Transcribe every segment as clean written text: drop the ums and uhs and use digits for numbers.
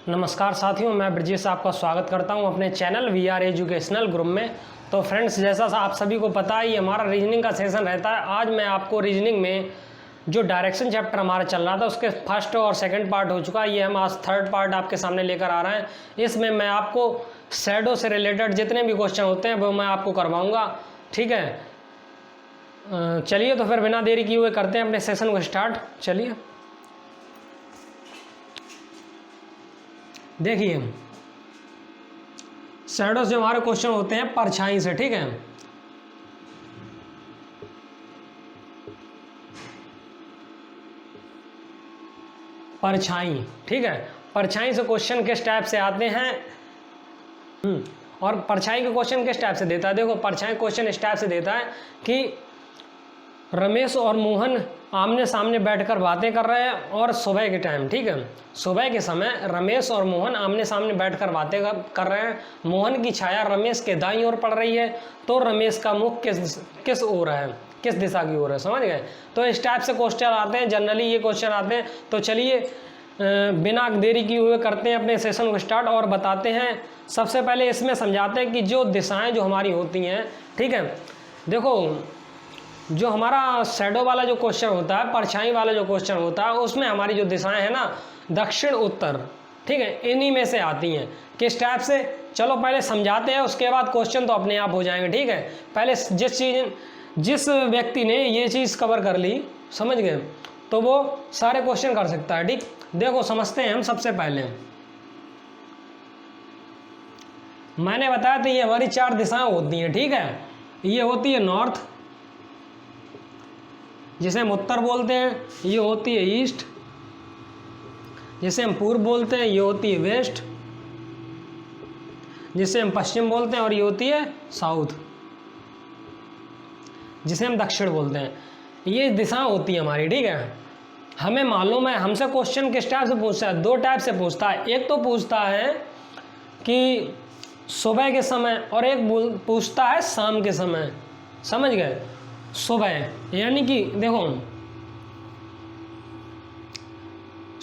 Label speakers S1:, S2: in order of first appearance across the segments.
S1: नमस्कार साथियों, मैं ब्रजेश आपका स्वागत करता हूं अपने चैनल VR एजुकेशनल ग्रुप में। तो फ्रेंड्स, जैसा आप सभी को पता है, ये हमारा रीजनिंग का सेशन रहता है। आज मैं आपको रीजनिंग में जो डायरेक्शन चैप्टर हमारा चल रहा था उसके फर्स्ट और सेकंड पार्ट हो चुका है। ये हम आज थर्ड पार्ट आपके सामने लेकर आ रहे हैं। इसमें मैं आपको शैडो से रिलेटेड जितने भी क्वेश्चन होते हैं वो मैं आपको करवाऊँगा, ठीक है। चलिए तो फिर बिना देरी किए हुए करते हैं अपने सेशन को स्टार्ट। चलिए देखिए, शैडो से हमारे क्वेश्चन होते हैं परछाई से, ठीक है। परछाई, ठीक है। परछाई से क्वेश्चन किस टाइप से आते हैं और परछाई के क्वेश्चन किस टाइप से देता है। देखो, परछाई क्वेश्चन इस टाइप से देता है कि रमेश और मोहन आमने सामने बैठकर बातें कर रहे हैं और सुबह के टाइम, ठीक है, सुबह के समय रमेश और मोहन आमने सामने बैठकर बातें कर रहे हैं। मोहन की छाया रमेश के दाईं ओर पड़ रही है, तो रमेश का मुख किस ओर है, किस दिशा की ओर है, समझ गए। तो इस टाइप से क्वेश्चन आते हैं, जनरली ये क्वेश्चन आते हैं। तो चलिए बिना देरी किए हुए करते हैं अपने सेशन को स्टार्ट और बताते हैं। सबसे पहले इसमें समझाते हैं कि जो दिशाएँ जो हमारी होती हैं, ठीक है। देखो, जो हमारा शैडो वाला जो क्वेश्चन होता है, परछाई वाला जो क्वेश्चन होता है, उसमें हमारी जो दिशाएं हैं ना, दक्षिण उत्तर, ठीक है, इन्हीं में से आती हैं। किस टाइप से, चलो पहले समझाते हैं, उसके बाद क्वेश्चन तो अपने आप हो जाएंगे, ठीक है। पहले जिस व्यक्ति ने ये चीज़ कवर कर ली, समझ गए, तो वो सारे क्वेश्चन कर सकता है, ठीक। देखो समझते हैं हम। सबसे पहले मैंने बताया था ये हमारी 4 दिशाएं होती हैं, ठीक है। ये होती है नॉर्थ, जिसे हम उत्तर बोलते हैं। ये होती है ईस्ट, जिसे हम पूर्व बोलते हैं। ये होती है वेस्ट, जिसे हम पश्चिम बोलते हैं। और ये होती है साउथ, जिसे हम दक्षिण बोलते हैं। ये दिशा होती है हमारी, ठीक है। हमें मालूम है, हमसे क्वेश्चन किस टाइप से पूछता है, 2 टाइप से पूछता है। एक तो पूछता है कि सुबह के समय, और एक पूछता है शाम के समय, समझ गए। सुबह यानी कि देखो,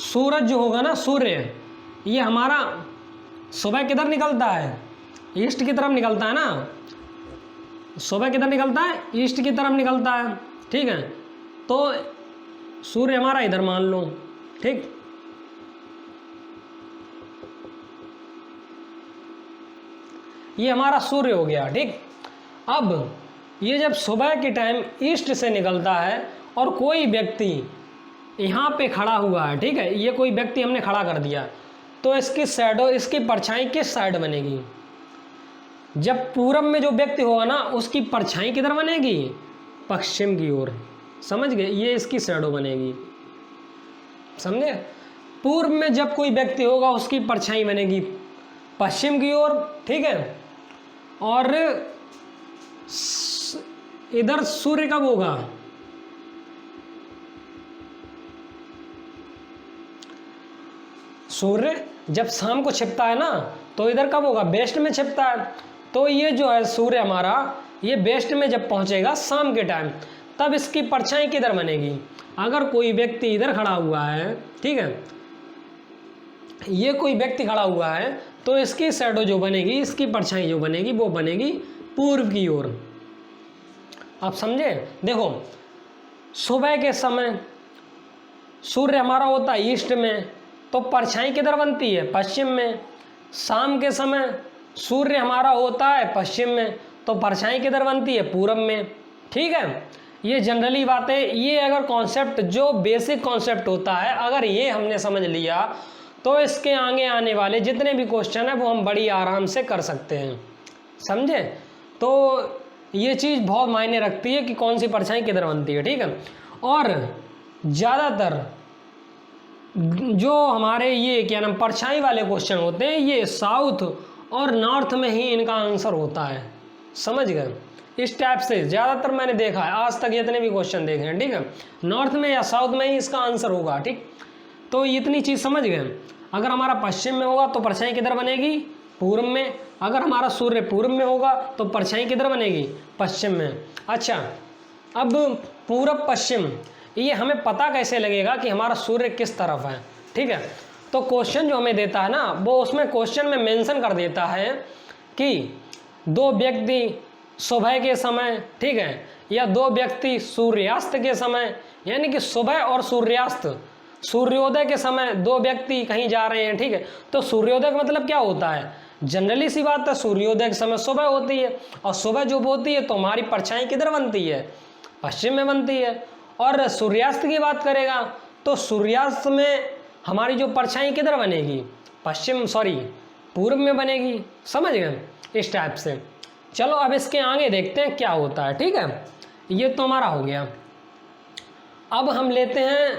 S1: सूरज जो होगा ना, सूर्य, ये हमारा सुबह किधर निकलता है, ईस्ट की तरफ निकलता है ना। सुबह किधर निकलता है, ईस्ट की तरफ निकलता है, ठीक है। तो सूर्य हमारा इधर मान लो, ठीक। ये हमारा सूर्य हो गया, ठीक। अब ये जब सुबह के टाइम ईस्ट से निकलता है और कोई व्यक्ति यहाँ पे खड़ा हुआ है, ठीक है, ये कोई व्यक्ति हमने खड़ा कर दिया, तो इसकी शैडो, इसकी परछाई किस साइड बनेगी। जब पूरब में जो व्यक्ति होगा ना, उसकी परछाई किधर बनेगी, पश्चिम की ओर, समझ गए। ये इसकी शैडो बनेगी, समझे। पूर्व में जब कोई व्यक्ति होगा, उसकी परछाई बनेगी पश्चिम की ओर, ठीक है। और इधर सूर्य कब होगा, सूर्य जब शाम को छिपता है ना, तो इधर कब होगा, वेस्ट में छिपता है। तो ये जो है सूर्य हमारा, ये वेस्ट में जब पहुंचेगा शाम के टाइम, तब इसकी परछाई किधर बनेगी। अगर कोई व्यक्ति इधर खड़ा हुआ है, ठीक है, ये कोई व्यक्ति खड़ा हुआ है, तो इसकी शैडो जो बनेगी, इसकी परछाई जो बनेगी, वो बनेगी पूर्व की ओर। आप समझे। देखो, सुबह के समय सूर्य हमारा होता है ईस्ट में, तो परछाई किधर बनती है, पश्चिम में। शाम के समय सूर्य हमारा होता है पश्चिम में, तो परछाई किधर बनती है, पूरब में, ठीक है। ये जनरली बातें, ये अगर कॉन्सेप्ट, जो बेसिक कॉन्सेप्ट होता है, अगर ये हमने समझ लिया, तो इसके आगे आने वाले जितने भी क्वेश्चन हैं वो हम बड़ी आराम से कर सकते हैं, समझे। तो ये चीज़ बहुत मायने रखती है कि कौन सी परछाई किधर बनती है, ठीक है। और ज़्यादातर जो हमारे ये क्या नाम परछाई वाले क्वेश्चन होते हैं, ये साउथ और नॉर्थ में ही इनका आंसर होता है, समझ गए। इस टाइप से ज़्यादातर मैंने देखा है, आज तक जितने भी क्वेश्चन देखे हैं, ठीक है, नॉर्थ में या साउथ में ही इसका आंसर होगा, ठीक। तो इतनी चीज़ समझ गए। अगर हमारा पश्चिम में होगा तो परछाई किधर बनेगी, पूर्व में। अगर हमारा सूर्य पूर्व में होगा तो परछाई किधर बनेगी, पश्चिम में। अच्छा, अब पूरब पश्चिम, ये हमें पता कैसे लगेगा कि हमारा सूर्य किस तरफ है, ठीक है। तो क्वेश्चन जो हमें देता है ना, वो उसमें क्वेश्चन में मेंशन कर देता है कि 2 व्यक्ति सुबह के समय, ठीक है, या 2 व्यक्ति सूर्यास्त के समय, यानी कि सुबह और सूर्यास्त, सूर्योदय के समय 2 व्यक्ति कहीं जा रहे हैं, ठीक है। तो सूर्योदय का मतलब क्या होता है, जनरली सी बात है, सूर्योदय के समय सुबह होती है, और सुबह जब होती है तो हमारी परछाई किधर बनती है, पश्चिम में बनती है। और सूर्यास्त की बात करेगा तो सूर्यास्त में हमारी जो परछाई किधर बनेगी, पूर्व में बनेगी। समझ गए, इस टाइप से। चलो अब इसके आगे देखते हैं क्या होता है, ठीक है। ये तो हमारा हो गया। अब हम लेते हैं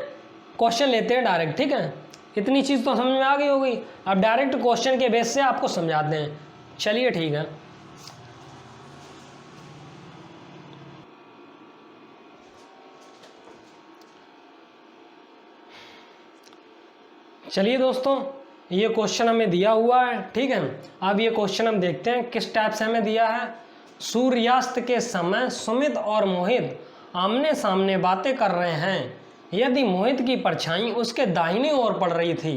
S1: क्वेश्चन, लेते हैं डायरेक्ट, ठीक है। इतनी चीज़ तो समझ में आ गई होगी। अब डायरेक्ट क्वेश्चन के बेस से आपको समझाते हैं। चलिए ठीक है। चलिए दोस्तों, ये क्वेश्चन हमें दिया हुआ है, ठीक है। अब ये क्वेश्चन हम देखते हैं किस टाइप से हमें दिया है। सूर्यास्त के समय सुमित और मोहित आमने सामने बातें कर रहे हैं। यदि मोहित की परछाई उसके दाहिनी ओर पड़ रही थी,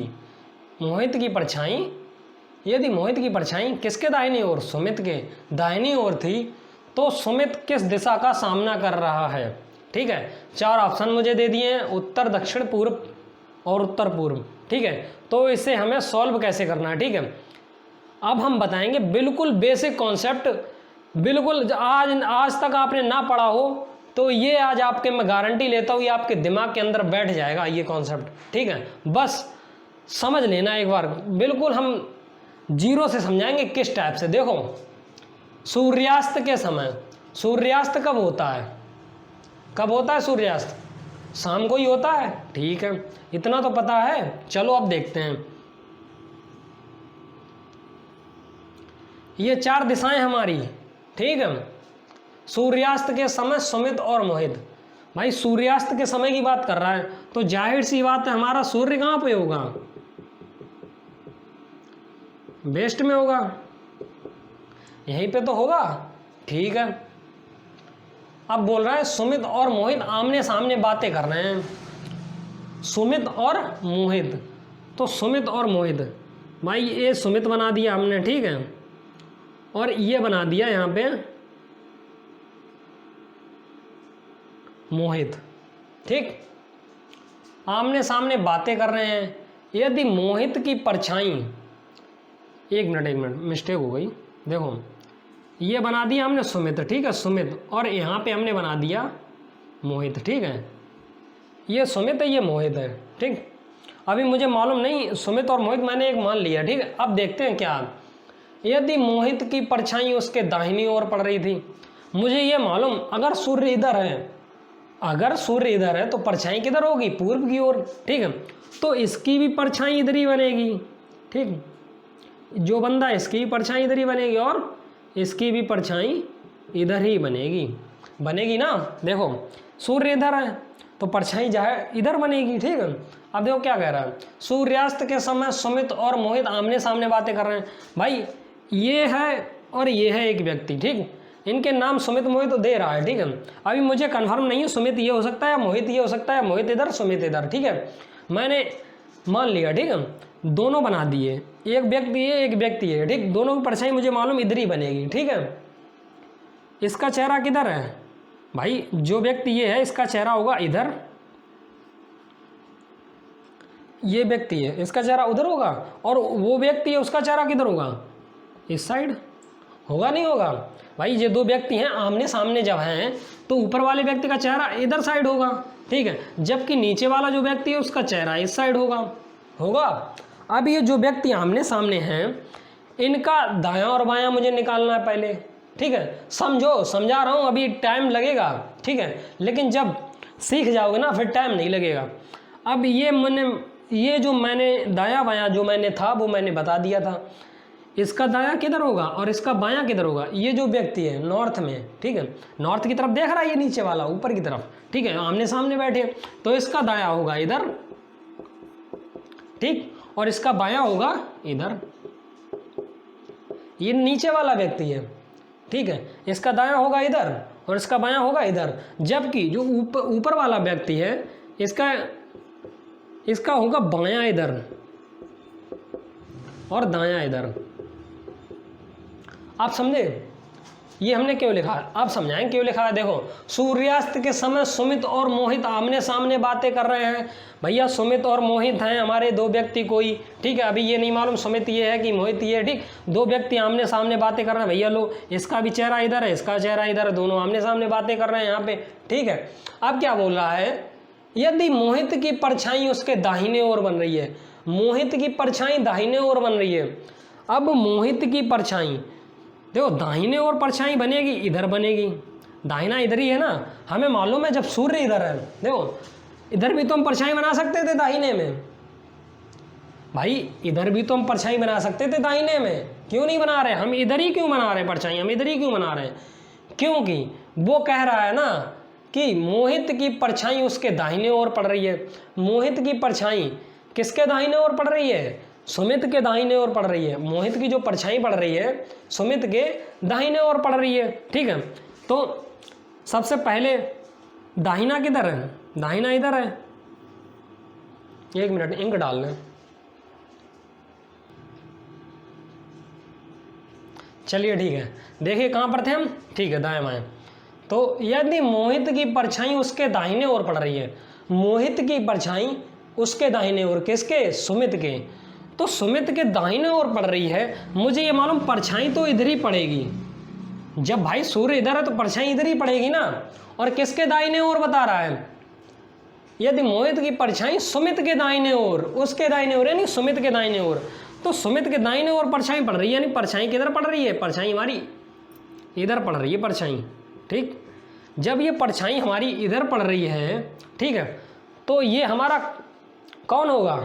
S1: यदि मोहित की परछाई किसके दाहिनी ओर, सुमित के दाहिनी ओर थी, तो सुमित किस दिशा का सामना कर रहा है, ठीक है। 4 ऑप्शन मुझे दे दिए हैं, उत्तर, दक्षिण, पूर्व और उत्तर पूर्व, ठीक है। तो इसे हमें सॉल्व कैसे करना है, ठीक है। अब हम बताएंगे बिल्कुल बेसिक कॉन्सेप्ट, बिल्कुल आज तक आपने ना पढ़ा हो तो ये आज आपके, मैं गारंटी लेता हूँ, ये आपके दिमाग के अंदर बैठ जाएगा ये कॉन्सेप्ट, ठीक है। बस समझ लेना एक बार, बिल्कुल हम जीरो से समझाएंगे किस टाइप से। देखो, सूर्यास्त के समय, सूर्यास्त कब होता है सूर्यास्त, शाम को ही होता है, ठीक है, इतना तो पता है। चलो अब देखते हैं। ये 4 दिशाएं हमारी, ठीक है। सूर्यास्त के समय सुमित और मोहित, भाई सूर्यास्त के समय की बात कर रहा है तो जाहिर सी बात है हमारा सूर्य कहाँ पे होगा, वेस्ट में होगा, यहीं पे तो होगा, ठीक है। अब बोल रहा है सुमित और मोहित आमने सामने बातें कर रहे हैं, सुमित और मोहित, तो सुमित और मोहित, भाई ये सुमित बना दिया हमने, ठीक है, और ये बना दिया यहाँ पे मोहित, ठीक। आमने सामने बातें कर रहे हैं। यदि मोहित की परछाई, एक मिनट मिस्टेक हो गई, देखो ये बना दिया हमने सुमित, ठीक है, सुमित, और यहाँ पे हमने बना दिया मोहित, ठीक है। ये सुमित है, ये मोहित है, ठीक। अभी मुझे मालूम नहीं, सुमित और मोहित मैंने एक मान लिया, ठीक है। अब देखते हैं क्या। यदि मोहित की परछाई उसके दाहिनी ओर पड़ रही थी, मुझे ये मालूम, अगर सूर्य इधर है तो परछाई किधर होगी, पूर्व की ओर, ठीक है। तो इसकी भी परछाई इधर ही बनेगी, ठीक। जो बंदा, इसकी भी परछाई इधर ही बनेगी और इसकी भी परछाई इधर ही बनेगी ना। देखो सूर्य इधर है तो परछाई इधर बनेगी, ठीक है। अब देखो क्या कह रहा है, सूर्यास्त के समय सुमित और मोहित आमने सामने बातें कर रहे हैं। भाई ये है और ये है एक व्यक्ति, ठीक, इनके नाम सुमित मोहित दे रहा है, ठीक है। अभी मुझे कंफर्म नहीं है, सुमित ये हो सकता है, मोहित ये हो सकता है, मोहित इधर, सुमित इधर, ठीक है। मैंने मान लिया, ठीक है, दोनों बना दिए, एक व्यक्ति है एक व्यक्ति है, ठीक। दोनों की परछाई मुझे मालूम इधर ही बनेगी, ठीक है। इसका चेहरा किधर है, भाई जो व्यक्ति ये है इसका चेहरा होगा इधर, ये व्यक्ति है इसका चेहरा उधर होगा, और वो व्यक्ति है उसका चेहरा किधर होगा, इस साइड होगा, नहीं होगा। भाई ये 2 व्यक्ति हैं आमने सामने जब हैं तो ऊपर वाले व्यक्ति का चेहरा इधर साइड होगा, ठीक है, जबकि नीचे वाला जो व्यक्ति है उसका चेहरा इस साइड होगा। अब ये जो व्यक्ति आमने सामने हैं इनका दायां और बायां मुझे निकालना है पहले, ठीक है। समझा रहा हूँ, अभी टाइम लगेगा, ठीक है, लेकिन जब सीख जाओगे ना फिर टाइम नहीं लगेगा। अब ये जो मैंने दायां बायां जो मैंने था वो मैंने बता दिया था, इसका दायां किधर होगा और इसका बायां किधर होगा। ये जो व्यक्ति है नॉर्थ में, ठीक है, नॉर्थ की तरफ देख रहा है, ये नीचे वाला ऊपर की तरफ, ठीक है, आमने सामने बैठे, तो इसका दायां होगा इधर, ठीक, और इसका बायां होगा इधर। ये नीचे वाला व्यक्ति है, ठीक है, इसका दायां होगा इधर और इसका बायां होगा इधर, जबकि जो ऊपर वाला व्यक्ति है इसका होगा बायां इधर, और दायां इधर। आप समझे ये हमने क्यों लिखा है, आप समझाएं क्यों लिखा है। देखो, सूर्यास्त के समय सुमित और मोहित आमने सामने बातें कर रहे हैं। भैया सुमित और मोहित हैं हमारे दो व्यक्ति कोई, ठीक है। अभी ये नहीं मालूम सुमित ये है कि मोहित ये है, ठीक। दो व्यक्ति आमने सामने बातें कर रहे हैं। भैया लो, इसका भी चेहरा इधर है, इसका चेहरा इधर है, दोनों आमने सामने बातें कर रहे हैं यहाँ पे, ठीक है। अब क्या बोल रहा है, यदि मोहित की परछाई उसके दाहिने ओर बन रही है, मोहित की परछाई दाहिने ओर बन रही है। अब मोहित की परछाई देखो दाहिने ओर परछाई बनेगी, इधर बनेगी, दाहिना इधर ही है ना, हमें मालूम है जब सूर्य इधर है। देखो इधर भी तो हम परछाई बना सकते थे दाहिने में, भाई इधर भी तो हम परछाई बना सकते थे दाहिने में, क्यों नहीं बना रहे, हम इधर ही क्यों बना रहे हैं परछाई, हम इधर ही क्यों बना रहे हैं, क्योंकि वो कह रहा है ना कि मोहित की परछाई उसके दाहिने ओर पड़ रही है। मोहित की परछाई किसके दाहिने ओर पड़ रही है, सुमित के दाहिने ओर पड़ रही है। मोहित की जो परछाई पड़ रही है सुमित के दाहिने ओर पड़ रही है, ठीक है। तो सबसे पहले दाहिना किधर है, दाहिना इधर है। एक मिनट इंक डाल लें, चलिए ठीक है। देखिए कहाँ पर थे हम, ठीक है दाएं बाएं। तो यदि मोहित की परछाई उसके दाहिने ओर पड़ रही है, मोहित की परछाई उसके दाहिने ओर, किसके, सुमित के, तो सुमित के दाहिने ओर पड़ रही है। मुझे ये मालूम परछाई तो इधर ही पड़ेगी, जब भाई सूर्य इधर है तो परछाई इधर ही पड़ेगी ना। और किसके दाहिने ओर बता रहा है, यदि मोहित की परछाई सुमित के दाहिने ओर, उसके दाहिने ओर यानी सुमित के दाहिने ओर, तो सुमित के दाहिने ओर परछाई पड़ रही है, यानी परछाई किधर पड़ रही है, परछाई हमारी इधर पड़ रही है परछाई, ठीक। जब ये परछाई हमारी इधर पड़ रही है, ठीक है, तो ये हमारा कौन होगा,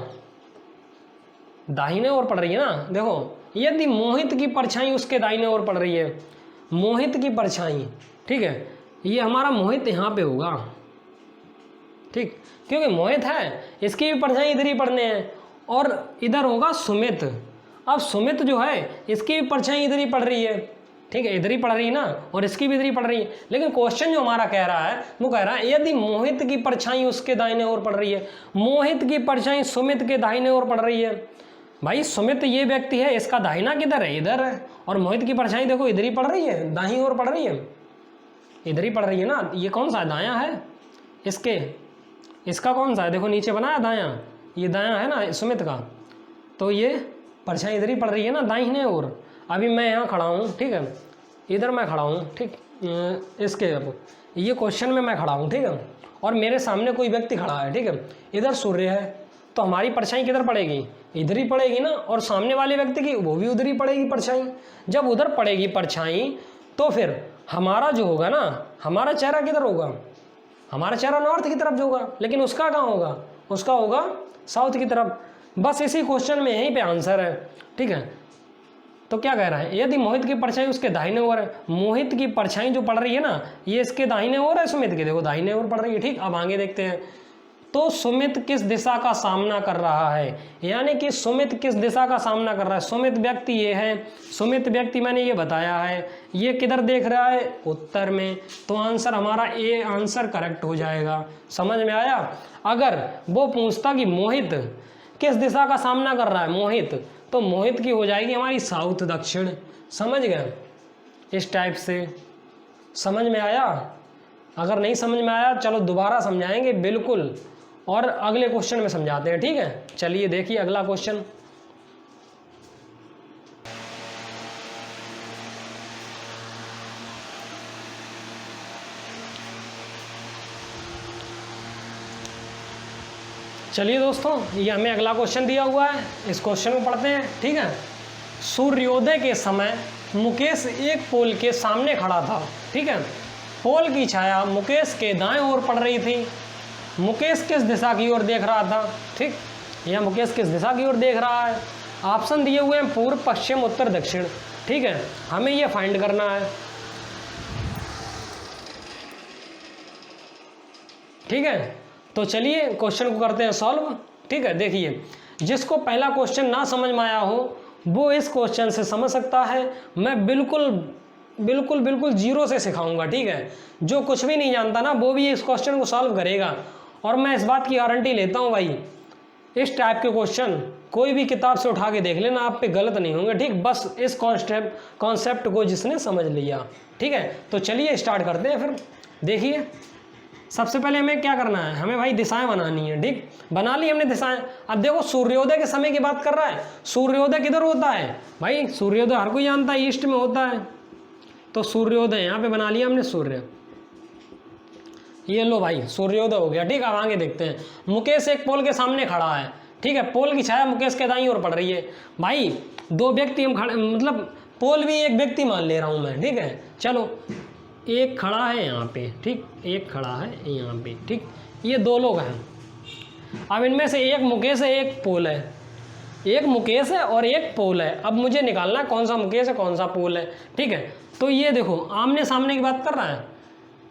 S1: दाहिने ओर पड़ रही है ना। देखो यदि मोहित की परछाई उसके दाहिने ओर पड़ रही है, मोहित की परछाई, ठीक है, ये हमारा मोहित यहाँ पे होगा, ठीक, क्योंकि मोहित है, इसकी भी परछाई इधर ही पड़ने हैं। और इधर होगा सुमित। अब सुमित जो है इसकी भी परछाई इधर ही पड़ रही है, ठीक है, इधर ही पड़ रही है ना, और इसकी भी इधर ही पड़ रही है। लेकिन क्वेश्चन जो हमारा कह रहा है वो कह रहा है यदि मोहित की परछाई उसके दाहिने ओर पड़ रही है, मोहित की परछाई सुमित के दाहिने ओर पड़ रही है। भाई सुमित ये व्यक्ति है, इसका दाहिना किधर है, इधर है, और मोहित की परछाई देखो इधर ही पड़ रही है, दाहिनी ओर पड़ रही है, इधर ही पड़ रही है ना। ये कौन सा है, दायां है, इसके, इसका कौन सा है, देखो नीचे बना है दायां, ये दायां है ना सुमित का, तो ये परछाई इधर ही पड़ रही है ना दाहिने ओर। अभी मैं यहाँ खड़ा हूँ, ठीक है, इधर मैं खड़ा हूँ, ठीक, इसके ये क्वेश्चन में मैं खड़ा हूँ, ठीक है, और मेरे सामने कोई व्यक्ति खड़ा है, ठीक है, इधर सूर्य है, तो हमारी परछाई किधर पड़ेगी, इधर ही पड़ेगी ना, और सामने वाले व्यक्ति की वो भी उधर ही पड़ेगी परछाई। जब उधर पड़ेगी परछाई तो फिर हमारा जो होगा ना, हमारा चेहरा किधर होगा, हमारा चेहरा नॉर्थ की तरफ होगा, लेकिन उसका कहाँ होगा, उसका होगा साउथ की तरफ। बस इसी क्वेश्चन में यहीं पे आंसर है, ठीक है। तो क्या कह रहा है, यदि मोहित की परछाई उसके दाहिने ओर है, मोहित की परछाई जो पड़ रही है ना ये इसके दाहिने ओर है, सुमित के देखो दाहिने ओर पड़ रही है, ठीक। अब आगे देखते हैं, तो सुमित किस दिशा का सामना कर रहा है, यानी कि सुमित किस दिशा का सामना कर रहा है। सुमित व्यक्ति ये है, सुमित व्यक्ति मैंने ये बताया है, ये किधर देख रहा है, उत्तर में, तो आंसर हमारा ए आंसर करेक्ट हो जाएगा। समझ में आया। अगर वो पूछता कि मोहित किस दिशा का सामना कर रहा है, मोहित, तो मोहित की हो जाएगी हमारी साउथ, दक्षिण। समझ गए, इस टाइप से। समझ में आया। अगर नहीं समझ में आया चलो दोबारा समझाएंगे बिल्कुल, और अगले क्वेश्चन में समझाते हैं, ठीक है। चलिए देखिए अगला क्वेश्चन। चलिए दोस्तों, ये हमें अगला क्वेश्चन दिया हुआ है, इस क्वेश्चन को पढ़ते हैं, ठीक है। सूर्योदय के समय मुकेश एक पोल के सामने खड़ा था, ठीक है। पोल की छाया मुकेश के दाएं ओर पड़ रही थी। मुकेश किस दिशा की ओर देख रहा था, ठीक, यह मुकेश किस दिशा की ओर देख रहा है। ऑप्शन दिए हुए हैं पूर्व, पश्चिम, उत्तर, दक्षिण, ठीक है। हमें यह फाइंड करना है, ठीक है। तो चलिए क्वेश्चन को करते हैं सॉल्व, ठीक है। देखिए, जिसको पहला क्वेश्चन ना समझ में आया हो वो इस क्वेश्चन से समझ सकता है। मैं बिल्कुल बिल्कुल बिल्कुल जीरो से सिखाऊंगा, ठीक है। जो कुछ भी नहीं जानता ना वो भी इस क्वेश्चन को सॉल्व करेगा, और मैं इस बात की गारंटी लेता हूँ भाई, इस टाइप के क्वेश्चन कोई भी किताब से उठा के देख लेना, आप पे गलत नहीं होंगे, ठीक। बस इस कॉन्सेप्ट को जिसने समझ लिया, ठीक है। तो चलिए स्टार्ट करते हैं फिर। देखिए सबसे पहले हमें क्या करना है, हमें भाई दिशाएं बनानी है, ठीक। बना ली हमने दिशाएं। अब देखो सूर्योदय के समय की बात कर रहा है, सूर्योदय किधर होता है भाई, सूर्योदय हर कोई जानता है ईस्ट में होता है। तो सूर्योदय यहाँ पे बना लिया हमने सूर्य, ये लो भाई सूर्योदय हो गया, ठीक। अब आगे देखते हैं। मुकेश एक पोल के सामने खड़ा है, ठीक है। पोल की छाया मुकेश के दाईं ओर पड़ रही है। भाई दो व्यक्ति हम खड़े, मतलब पोल भी एक व्यक्ति मान ले रहा हूं मैं, ठीक है। चलो एक खड़ा है यहाँ पे, ठीक, एक खड़ा है यहाँ पे, ठीक। ये दो लोग हैं। अब इनमें से एक मुकेश है, एक पोल है, एक मुकेश है और एक पोल है। अब मुझे निकालना है कौन सा मुकेश है कौन सा पोल है, ठीक है। तो ये देखो आमने सामने की बात कर रहा है,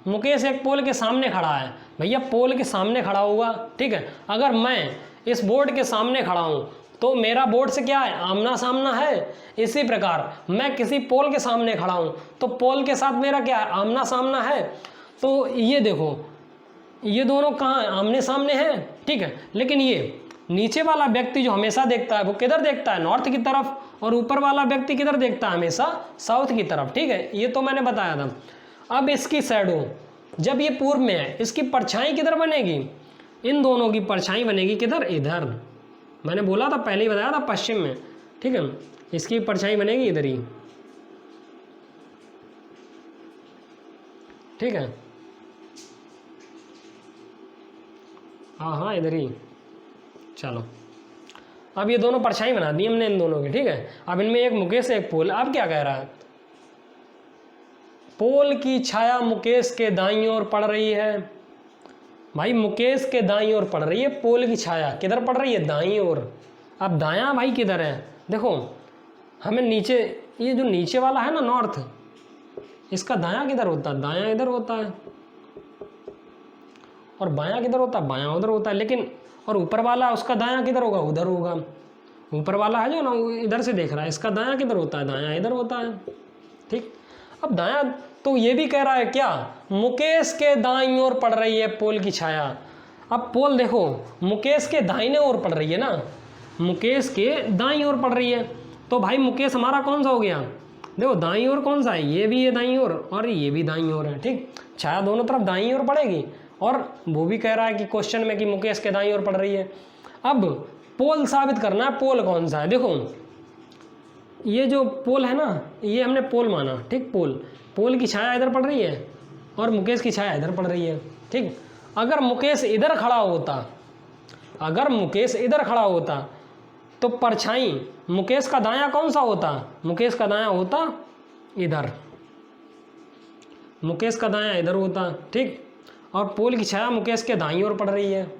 S1: मुकेश एक पोल के सामने खड़ा है। भैया पोल के सामने खड़ा होगा, ठीक है। अगर मैं इस बोर्ड के सामने खड़ा हूं तो मेरा बोर्ड से क्या है, आमना सामना है। इसी प्रकार मैं किसी पोल के सामने खड़ा हूं तो पोल के साथ मेरा क्या है, आमना सामना है। तो ये देखो ये दोनों कहाँ हैं, आमने सामने हैं, ठीक है। लेकिन ये नीचे वाला व्यक्ति जो हमेशा देखता है वो किधर देखता है, नॉर्थ की तरफ, और ऊपर वाला व्यक्ति किधर देखता है, हमेशा साउथ की तरफ, ठीक है। ये तो मैंने बताया था। अब इसकी शैडो, जब ये पूर्व में है, इसकी परछाई किधर बनेगी, इन दोनों की परछाई बनेगी किधर, इधर। मैंने बोला था, पहले ही बताया था, पश्चिम में, ठीक है। इसकी परछाई बनेगी इधर ही, ठीक है। हाँ हाँ इधर ही। चलो अब ये दोनों परछाई बना दी हमने इन दोनों की, ठीक है। अब इनमें एक मुकेश एक पोल। अब क्या कह रहा है, पोल की छाया मुकेश के दाईं ओर पड़ रही है। भाई मुकेश के दाईं ओर पड़ रही है पोल की छाया, किधर पड़ रही है, दाईं ओर। अब दायां भाई किधर है, देखो हमें नीचे, ये जो नीचे वाला है ना नॉर्थ, इसका दायां किधर होता है, दायां इधर होता है, और बायां किधर होता है, बायां उधर होता है। लेकिन और ऊपर वाला उसका दायां किधर होगा, उधर होगा। ऊपर वाला है जो ना इधर से देख रहा है, इसका दायां किधर होता है, दायां इधर होता है, ठीक। अब दायां, तो ये भी कह रहा है क्या, मुकेश के दाईं ओर पड़ रही है पोल की छाया। अब पोल देखो मुकेश के दाहिने ओर पड़ रही है ना, मुकेश के दाईं ओर पड़ रही है। तो भाई मुकेश हमारा कौन सा हो गया, देखो दाईं ओर कौन सा है, ये भी है दाईं ओर और ये भी दाईं ओर है, ठीक। छाया दोनों तरफ दाईं ओर पड़ेगी। और वो भी कह रहा है कि क्वेश्चन में कि मुकेश के दाईं ओर पड़ रही है। अब पोल साबित करना है, पोल कौन सा है। देखो ये जो पोल है ना, ये हमने पोल माना, ठीक। पोल की छाया इधर पड़ रही है और मुकेश की छाया इधर पड़ रही है, ठीक। अगर मुकेश इधर खड़ा होता, अगर मुकेश इधर खड़ा होता तो परछाई मुकेश का दायां कौन सा होता, मुकेश का दायां होता इधर, मुकेश का दायां इधर होता, ठीक। और पोल की छाया मुकेश के दाईं ओर पड़ रही है।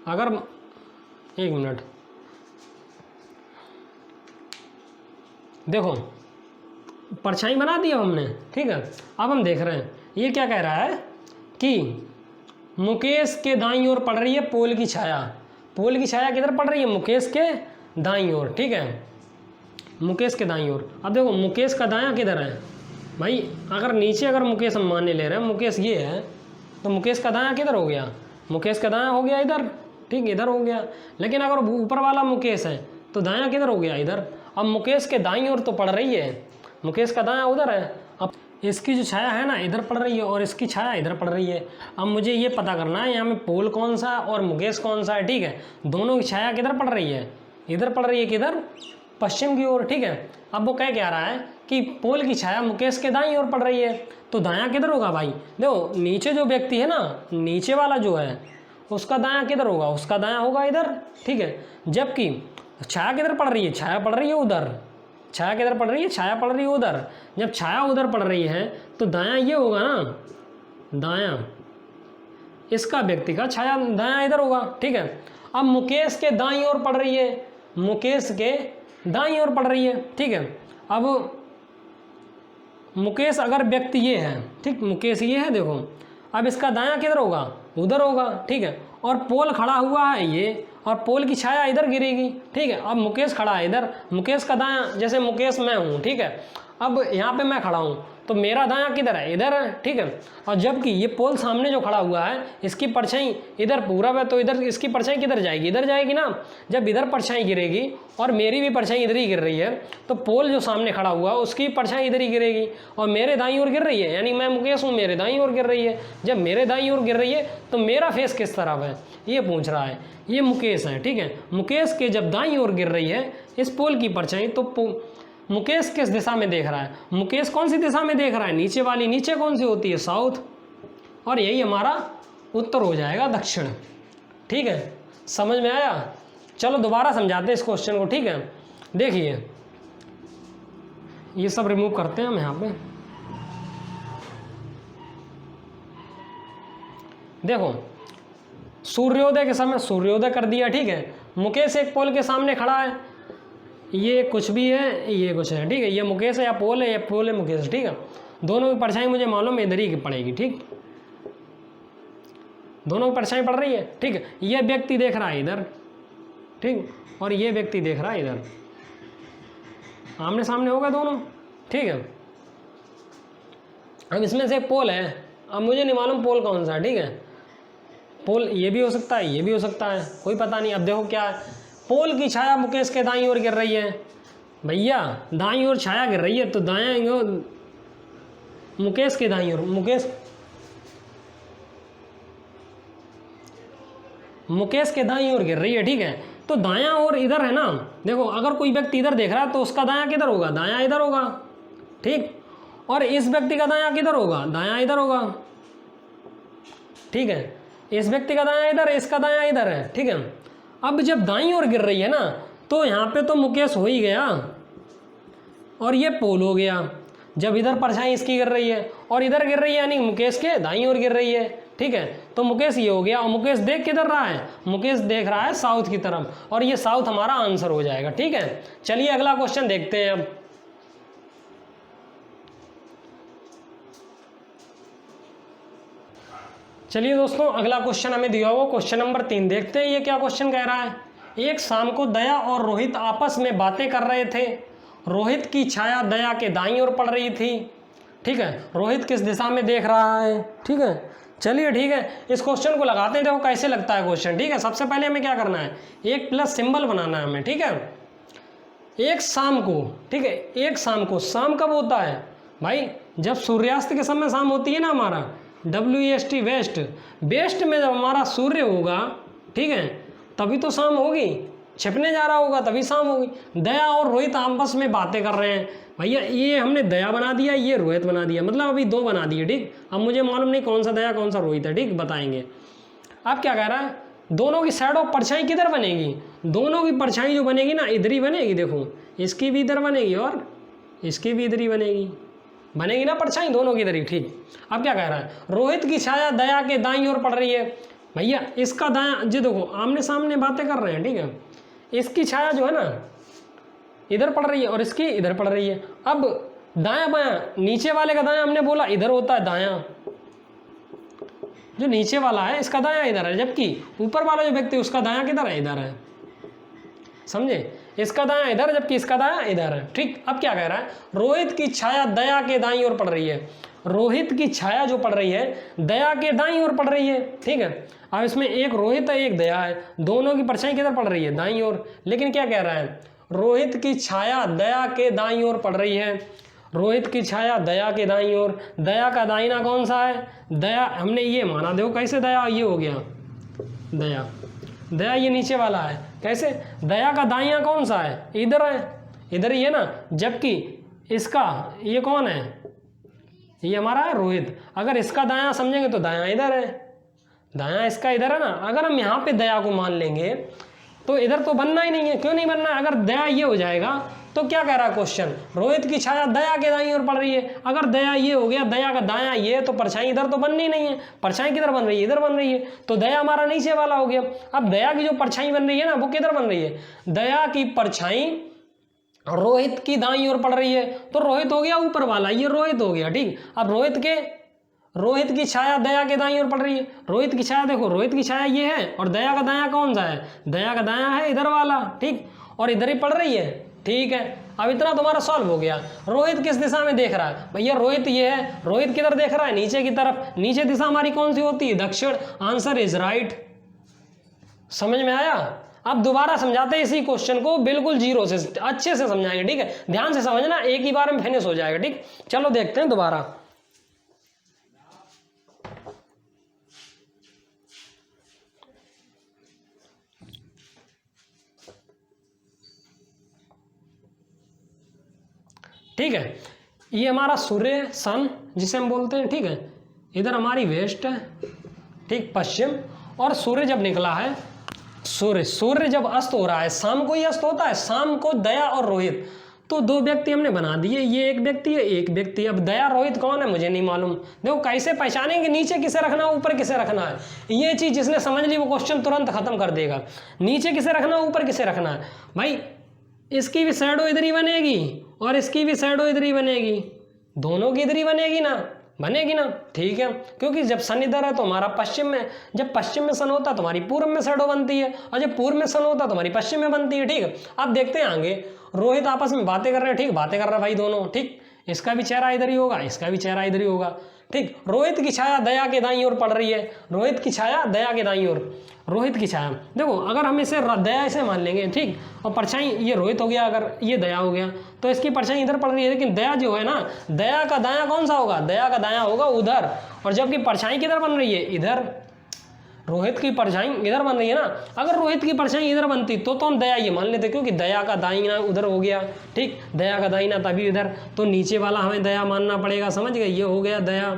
S1: अगर एक मिनट देखो परछाई बना दी हमने, ठीक है। अब हम देख रहे हैं ये क्या कह रहा है कि मुकेश के दाईं ओर पड़ रही है पोल की छाया। पोल की छाया किधर पड़ रही है, मुकेश के दाईं ओर, ठीक है, मुकेश के दाईं ओर। अब देखो मुकेश का दायां किधर है भाई, अगर नीचे अगर मुकेश हम मानने ले रहे हैं, मुकेश ये है, तो मुकेश का दायां किधर हो गया, मुकेश का दायां हो गया इधर, ठीक, इधर हो गया। लेकिन अगर ऊपर वाला मुकेश है तो दायां किधर हो गया, इधर। अब मुकेश के दाईं ओर तो पड़ रही है, मुकेश का दायां उधर है। अब इसकी जो छाया है ना इधर पड़ रही है और इसकी छाया इधर पड़ रही है। अब मुझे ये पता करना है यहाँ में पोल कौन सा है और मुकेश कौन सा है, ठीक है। दोनों की छाया किधर पड़ रही है, इधर पड़ रही है, किधर, पश्चिम की ओर, ठीक है। अब वो क्या रहा है कि पोल की छाया मुकेश के दाईं ओर पड़ रही है, तो दायां किधर होगा भाई, देखो नीचे जो व्यक्ति है ना, नीचे वाला जो है उसका दायां किधर होगा, उसका दायां होगा इधर, ठीक है। जबकि छाया किधर पड़ रही है, छाया पड़ रही है उधर, छाया किधर पड़ रही है, छाया पड़ रही है उधर। जब छाया उधर पड़ रही है तो दायां ये होगा ना, दायां इसका व्यक्ति का छाया दायां इधर होगा, ठीक है। अब मुकेश के दाईं ओर पड़ रही है, मुकेश के दाईं ओर पड़ रही है, ठीक है। अब मुकेश अगर व्यक्ति ये है, ठीक, मुकेश ये है, देखो अब इसका दायां किधर होगा, उधर होगा, ठीक है। और पोल खड़ा हुआ है ये, और पोल की छाया इधर गिरेगी, ठीक है। अब मुकेश खड़ा है इधर, मुकेश का दायां, जैसे मुकेश मैं हूँ, ठीक है। अब यहाँ पे मैं खड़ा हूँ तो मेरा दायां किधर है, इधर है, ठीक है। और जबकि ये पोल सामने जो खड़ा हुआ है इसकी परछाई इधर पूरब है, तो इधर इसकी परछाई किधर जाएगी, इधर जाएगी ना। जब इधर परछाई गिरेगी और मेरी भी परछाई इधर ही गिर रही है तो पोल जो सामने खड़ा हुआ है उसकी परछाई इधर ही गिरेगी और मेरे दाईं ओर गिर रही है, यानी मैं मुकेश हूँ, मेरे दाईं ओर गिर रही है। जब मेरे दाईं ओर गिर रही है तो मेरा फेस किस तरफ है ये पूछ रहा है। ये मुकेश है, ठीक है। मुकेश के जब दाईं ओर गिर रही है इस पोल की परछाई, तो मुकेश किस दिशा में देख रहा है, मुकेश कौन सी दिशा में देख रहा है, नीचे वाली। नीचे कौन सी होती है, साउथ, और यही हमारा उत्तर हो जाएगा, दक्षिण। ठीक है, समझ में आया। चलो दोबारा समझाते हैं इस क्वेश्चन को, ठीक है। देखिए ये सब रिमूव करते हैं हम यहाँ पे। देखो सूर्योदय के समय सूर्योदय कर दिया, ठीक है। मुकेश एक पोल के सामने खड़ा है, ये कुछ भी है, ये कुछ है, ठीक है। ये मुकेश है या पोल है, या पोल है मुकेश, ठीक है। दोनों की परछाई मुझे मालूम इधर ही पड़ेगी, ठीक। दोनों की परछाई पड़ रही है, ठीक है। ये व्यक्ति देख रहा है इधर, ठीक, और ये व्यक्ति देख रहा है इधर, आमने सामने होगा दोनों, ठीक है। अब इसमें से पोल है, अब मुझे नहीं मालूम पोल कौन सा है, ठीक है। पोल ये भी हो सकता है, ये भी हो सकता है, कोई पता नहीं। अब देखो क्या है, पोल की छाया मुकेश के दाईं ओर गिर रही है। भैया दाईं ओर छाया गिर रही है तो दायां ओर मुकेश के दाईं ओर, मुकेश के दाईं ओर गिर रही है, ठीक है। तो दायां ओर इधर है ना। देखो अगर कोई व्यक्ति इधर देख रहा है तो उसका दायां किधर होगा, दायां इधर होगा, ठीक। और इस व्यक्ति का दायां किधर होगा, दायां इधर होगा, ठीक है। इस व्यक्ति का दायां इधर है, इसका दायां इधर है, ठीक है। अब जब दाईं ओर गिर रही है ना तो यहाँ पे तो मुकेश हो ही गया और ये पोल हो गया। जब इधर परछाई इसकी गिर रही है और इधर गिर रही है यानी मुकेश के दाईं ओर गिर रही है, ठीक है। तो मुकेश ये हो गया। और मुकेश देख किधर रहा है, मुकेश देख रहा है साउथ की तरफ, और ये साउथ हमारा आंसर हो जाएगा, ठीक है। चलिए अगला क्वेश्चन देखते हैं अब। चलिए दोस्तों अगला क्वेश्चन हमें दिया हुआ क्वेश्चन नंबर 3 देखते हैं। ये क्या क्वेश्चन कह रहा है। एक शाम को दया और रोहित आपस में बातें कर रहे थे। रोहित की छाया दया के दाईं ओर पड़ रही थी, ठीक है। रोहित किस दिशा में देख रहा है, ठीक है। चलिए ठीक है, इस क्वेश्चन को लगाते हैं, देखो कैसे लगता है क्वेश्चन, ठीक है। सबसे पहले हमें क्या करना है, एक प्लस सिंबल बनाना है हमें, ठीक है। एक शाम को, ठीक है, एक शाम को, शाम कब होता है भाई, जब सूर्यास्त के समय शाम होती है ना हमारा, WEST वेस्ट, वेस्ट में जब हमारा सूर्य होगा, ठीक है, तभी तो शाम होगी, छिपने जा रहा होगा तभी शाम होगी। दया और रोहित आपस में बातें कर रहे हैं। भैया ये हमने दया बना दिया, ये रोहित बना दिया, मतलब अभी 2 बना दिए, ठीक। अब मुझे मालूम नहीं कौन सा दया कौन सा रोहित है, ठीक, बताएंगे। अब क्या कह रहा है, दोनों की साइड ऑफ परछाई किधर बनेगी, दोनों की परछाई जो बनेगी ना इधर ही बनेगी। देखो इसकी भी इधर बनेगी और इसकी भी इधर ही बनेगी ना परछाई, दोनों की इधर ही, ठीक। अब क्या कह रहा है, रोहित की छाया दया के दाईं ओर पड़ रही है। भैया इसका दायां, जी देखो आमने सामने बातें कर रहे हैं, ठीक है। इसकी छाया जो है ना इधर पड़ रही है और इसकी इधर पड़ रही है। अब दायां बायां, नीचे वाले का दायां हमने बोला इधर होता है दायां, जो नीचे वाला है इसका दायां इधर है, जबकि ऊपर वाला जो व्यक्ति उसका दायां किधर है, इधर है, समझे। इसका दायां इधर जबकि इसका दायां इधर है, ठीक। अब क्या कह रहा है, रोहित की छाया दया के दाईं ओर पड़ रही है। रोहित की छाया जो पड़ रही है दया के दाईं ओर पड़ रही है, ठीक है। अब इसमें एक रोहित है एक दया है, दोनों की परछाई किधर पड़ रही है, दाईं ओर। लेकिन क्या कह रहा है, रोहित की छाया दया के दाईं ओर पड़ रही है। रोहित की छाया दया के दाईं ओर, दया का दाहिना कौन सा है, दया हमने ये माना, देखो कैसे दया ये हो गया, दया दया ये नीचे वाला है, कैसे, दया का दाहिना कौन सा है, इधर है, इधर ही है ना। जबकि इसका ये कौन है, ये हमारा है रोहित। अगर इसका दायां समझेंगे तो दायां इधर है, दायां इसका इधर है ना। अगर हम यहाँ पे दया को मान लेंगे तो इधर तो बनना ही नहीं है, क्यों नहीं बनना है। अगर दया ये हो जाएगा तो क्या कह रहा है क्वेश्चन, रोहित की छाया दया के दाईं ओर पड़ रही है। अगर दया ये हो गया, दया का दायां ये, तो परछाई इधर तो बननी नहीं है, परछाई किधर बन रही है, इधर बन रही है, तो दया हमारा नीचे वाला हो गया। अब दया की जो परछाई बन रही है ना वो किधर बन रही है, दया की परछाई रोहित की दाईं ओर पड़ रही है, तो रोहित हो गया ऊपर वाला, ये रोहित हो गया, ठीक। अब रोहित की छाया दया के दाईं ओर पड़ रही है। रोहित की छाया देखो, रोहित की छाया ये है और दया का दायां कौन सा है, दया का दायां है इधर वाला, ठीक। और इधर ही पड़ रही है, ठीक है, अब इतना तुम्हारा सॉल्व हो गया। रोहित किस दिशा में देख रहा है भैया, रोहित ये है, रोहित किधर देख रहा है, नीचे की तरफ, नीचे दिशा हमारी कौन सी होती है, दक्षिण, आंसर इज राइट। समझ में आया? अब दोबारा समझाते हैं इसी क्वेश्चन को, बिल्कुल जीरो से अच्छे से समझाएंगे, ठीक है, ध्यान से समझना, एक ही बार में फिनिश हो जाएगा, ठीक। चलो देखते हैं दोबारा। ठीक है, ये हमारा सूर्य सन जिसे हम बोलते हैं, ठीक है, इधर हमारी वेस्ट है, ठीक, पश्चिम, और सूर्य जब निकला है, सूर्य जब अस्त हो रहा है, शाम को ही अस्त होता है, शाम को दया और रोहित, तो दो व्यक्ति हमने बना दिए, ये एक व्यक्ति है, एक व्यक्ति। अब दया रोहित कौन है मुझे नहीं मालूम। देखो कैसे पहचानेंगे, नीचे किसे रखना है, ऊपर किसे रखना है, ये चीज जिसने समझ ली वो क्वेश्चन तुरंत खत्म कर देगा। नीचे किसे रखना है, ऊपर किसे रखना है, भाई इसकी भी शैडो इधर ही बनेगी और इसकी भी शैडो इधर ही बनेगी, दोनों की इधर ही बनेगी ना, बनेगी ना, ठीक है, क्योंकि जब सन इधर है तो हमारा पश्चिम में, जब पश्चिम में सन होता है तो हमारी पूर्व में शैडो बनती है, और जब पूर्व में सन होता है तो हमारी पश्चिम में बनती है, ठीक है। अब देखते हैं आगे, रोहित आपस में बातें कर रहे हैं, ठीक, बातें कर रहे हैं भाई दोनों, ठीक, इसका भी चेहरा इधर ही होगा, इसका भी चेहरा इधर ही होगा, ठीक। रोहित की छाया दया के दाईं ओर पड़ रही है, रोहित की छाया दया के दाईं ओर, रोहित की छाया, देखो अगर हम इसे दया से मान लेंगे, ठीक, और परछाई ये रोहित हो गया, अगर ये दया हो गया तो इसकी परछाई इधर पड़ रही है, लेकिन दया जो है ना, दया का दायां कौन सा होगा, दया का दायां होगा उधर, और जबकि परछाई किधर बन रही है, इधर, रोहित की परछाई इधर बन रही है ना। अगर रोहित की परछाई इधर बनती तो हम दया ये मान लेते, क्योंकि दया का दाहिना उधर हो गया, ठीक, दया का दाहिना तभी इधर, तो नीचे वाला हमें दया मानना पड़ेगा, समझ गए, ये हो गया दया।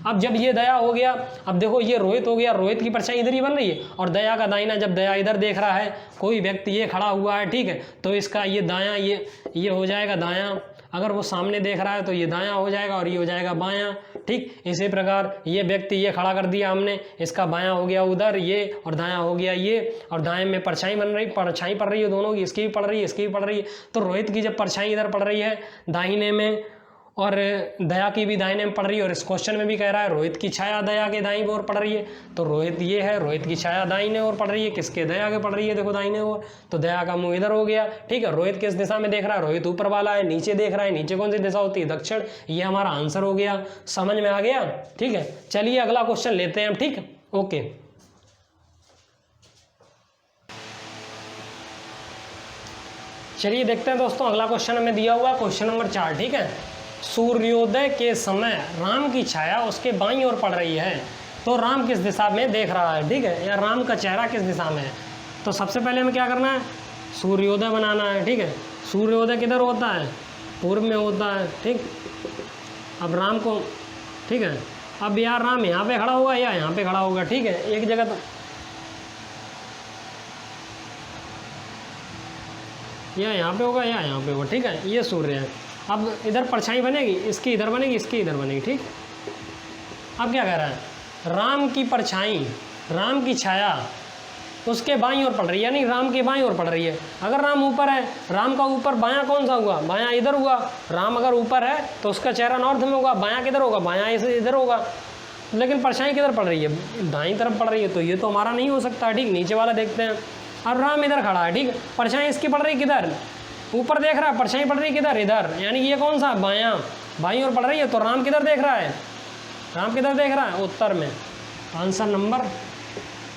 S1: अब जब ये दया हो गया, अब देखो ये रोहित हो गया, रोहित की परछाई इधर ही बन रही है, और दया का दाहिना, जब दया इधर देख रहा है, कोई व्यक्ति ये खड़ा हुआ है, ठीक है, तो इसका ये दायां, ये हो जाएगा दायां, अगर वो सामने देख रहा है तो ये दायां हो जाएगा और ये हो जाएगा बायां, ठीक। इसी प्रकार ये व्यक्ति ये खड़ा कर दिया हमने, इसका बायां हो गया उधर ये, और दायां हो गया ये, और दाएं में परछाई बन रही, परछाई पड़ रही है दोनों की, इसकी भी पड़ रही है, इसकी भी पड़ रही है, तो रोहित की जब परछाई इधर पड़ रही है दाहिने में, और दया की भी दाहिने में पड़ रही है, और इस क्वेश्चन में भी कह रहा है रोहित की छाया दया के दाईं ओर पड़ रही है, तो रोहित ये है, रोहित की छाया दाहिने ओर पड़ रही है, किसके, दया के पड़ रही है, देखो दाहिने ओर, तो दया का मुंह इधर हो गया, ठीक है। रोहित किस दिशा में देख रहा है, रोहित ऊपर वाला है, नीचे देख रहा है, नीचे कौन सी दिशा होती है, दक्षिण, ये हमारा आंसर हो गया, समझ में आ गया, ठीक है। चलिए अगला क्वेश्चन लेते हैं हम, ठीक, ओके। चलिए देखते हैं दोस्तों, अगला क्वेश्चन हमें दिया हुआ है क्वेश्चन नंबर 4, ठीक है। सूर्योदय के समय राम की छाया उसके बाईं ओर पड़ रही है, तो राम किस दिशा में देख रहा है, ठीक है, या राम का चेहरा किस दिशा में है। तो सबसे पहले हमें क्या करना है, सूर्योदय बनाना है, ठीक है। सूर्योदय किधर होता है, पूर्व में होता है, ठीक। अब राम को, ठीक है, अब यार राम यहाँ पे खड़ा होगा या यहाँ पे खड़ा होगा, ठीक है, एक जगह तो या यहाँ पे होगा या यहाँ पे होगा, ठीक है, ये सूर्य है। अब इधर परछाई बनेगी, इसकी इधर बनेगी, इसकी इधर बनेगी, ठीक। अब क्या कह रहा है, राम की परछाई, राम की छाया उसके बाईं ओर पड़ रही है, यानी राम के बाईं ओर पड़ रही है। अगर राम ऊपर है, राम का ऊपर बायां कौन सा हुआ, बायां इधर हुआ, राम अगर ऊपर है तो उसका चेहरा नॉर्थ में होगा, बायां किधर होगा, बायां इधर होगा, लेकिन परछाई किधर पड़ रही है, दाईं तरफ पड़ रही है, तो ये तो हमारा नहीं हो सकता, ठीक। नीचे वाला देखते हैं, अब राम इधर खड़ा है, ठीक, परछाई इसकी पड़ रही किधर, ऊपर देख रहा है, परछाई पड़ रही किधर, इधर, यानी कि ये कौन सा, बायां, बाईं ओर पड़ रही है, तो राम किधर देख रहा है, राम किधर देख रहा है, उत्तर में, आंसर नंबर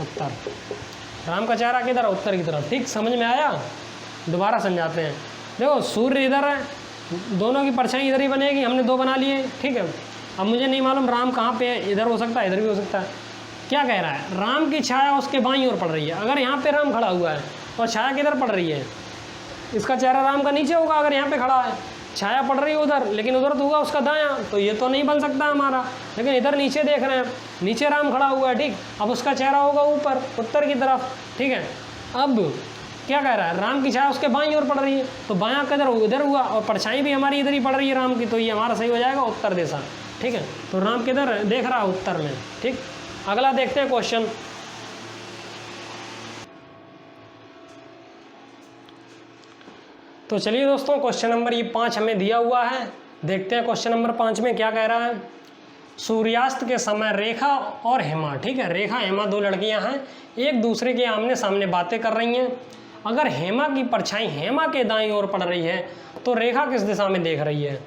S1: उत्तर, राम का चेहरा किधर है, उत्तर की तरफ, ठीक। समझ में आया, दोबारा समझाते हैं। देखो सूर्य इधर है, दोनों की परछाई इधर ही बनेगी, हमने दो बना लिए, ठीक है। अब मुझे नहीं मालूम राम कहाँ पे है, इधर हो सकता है, इधर भी हो सकता है। क्या कह रहा है, राम की छाया उसके बाईं ओर पड़ रही है। अगर यहाँ पे राम खड़ा हुआ है और छाया किधर पड़ रही है, इसका चेहरा राम का नीचे होगा, अगर यहाँ पे खड़ा है, छाया पड़ रही है उधर, लेकिन उधर तो होगा उसका दायां, तो ये तो नहीं बन सकता हमारा। लेकिन इधर नीचे देख रहे हैं, नीचे राम खड़ा हुआ है, ठीक। अब उसका चेहरा होगा ऊपर, उत्तर की तरफ, ठीक है। अब क्या कह रहा है, राम की छाया उसके बाईं ओर पड़ रही है, तो बायां किधर इधर हुआ, और परछाई भी हमारी इधर ही पड़ रही है राम की, तो ये हमारा सही हो जाएगा उत्तर दिशा, ठीक है। तो राम किधर देख रहा है, उत्तर में, ठीक। अगला देखते हैं क्वेश्चन, तो चलिए दोस्तों क्वेश्चन नंबर ये 5 हमें दिया हुआ है। देखते हैं क्वेश्चन नंबर 5 में क्या कह रहा है। सूर्यास्त के समय रेखा और हेमा, ठीक है, रेखा हेमा दो लड़कियां हैं, एक दूसरे के आमने सामने बातें कर रही हैं, अगर हेमा की परछाई हेमा के दाईं ओर पड़ रही है तो रेखा किस दिशा में देख रही है।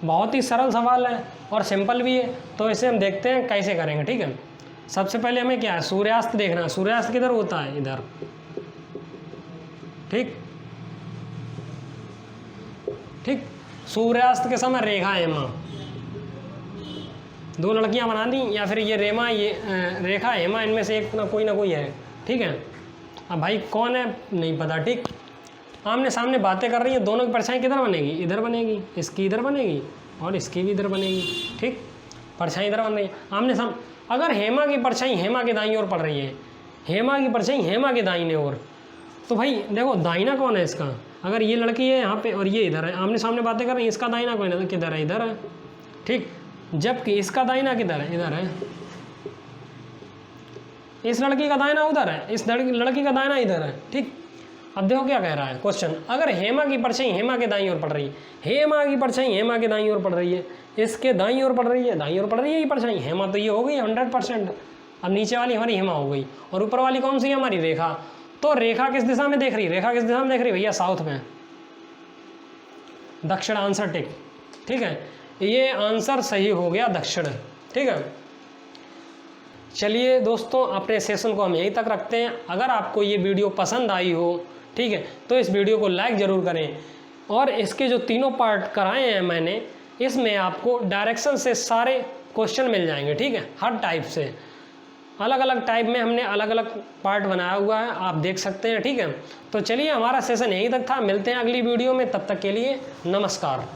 S1: बहुत ही सरल सवाल है और सिंपल भी है, तो इसे हम देखते हैं कैसे करेंगे। ठीक है, सबसे पहले हमें क्या है, सूर्यास्त देखना है। सूर्यास्त किधर होता है, इधर। ठीक ठीक, सूर्यास्त के समय रेखा हेमा, दो लड़कियां बना दी, या फिर ये रेमा ये रेखा हेमा, इनमें से एक ना कोई है। ठीक है, अब भाई कौन है नहीं पता। ठीक, आमने सामने बातें कर रही है, दोनों की परछाई किधर बनेगी, इधर बनेगी, इसकी इधर बनेगी और इसकी भी इधर बनेगी। ठीक, परछाई इधर बन रही है आमने सामने। अगर हेमा की परछाई हेमा के दाईं ओर पड़ रही है, हेमा की परछाई हेमा के दाहिने ओर, तो भाई देखो दाहिना कौन है इसका, अगर ये लड़की है यहाँ पे और ये इधर है, आमने सामने बातें कर रही है, इसका दाहिना कौन है, किधर है, इधर है। ठीक, जबकि इसका दाहिना किधर है, इधर है। इस लड़की का दाहिना उधर है, इस लड़की का दाहिना इधर है। ठीक, अब देखो क्या कह रहा है क्वेश्चन, अगर हेमा की परछाई हेमा के दाईं ओर पड़ रही है, हेमा की परछाई हेमा के दाईं ओर पड़ रही है, इसके दाईं ओर पड़ रही है, दाईं ओर पड़ रही है ये परछाई हेमा, तो ये हो गई 100%। अब नीचे वाली हमारी हेमा हो गई और ऊपर वाली कौन सी है, हमारी रेखा। तो रेखा किस दिशा में देख रही है, रेखा किस दिशा में देख रही है भैया, साउथ में, दक्षिण। Answer tick. ठीक है, ये आंसर सही हो गया, दक्षिण। ठीक है, चलिए दोस्तों, अपने सेशन को हम यहीं तक रखते हैं। अगर आपको ये वीडियो पसंद आई हो, ठीक है, तो इस वीडियो को लाइक ज़रूर करें। और इसके जो तीनों पार्ट कराए हैं मैंने, इसमें आपको डायरेक्शन से सारे क्वेश्चन मिल जाएंगे। ठीक है, हर टाइप से, अलग अलग टाइप में हमने अलग अलग पार्ट बनाया हुआ है, आप देख सकते हैं। ठीक है, तो चलिए हमारा सेशन यहीं तक था, मिलते हैं अगली वीडियो में, तब तक के लिए नमस्कार।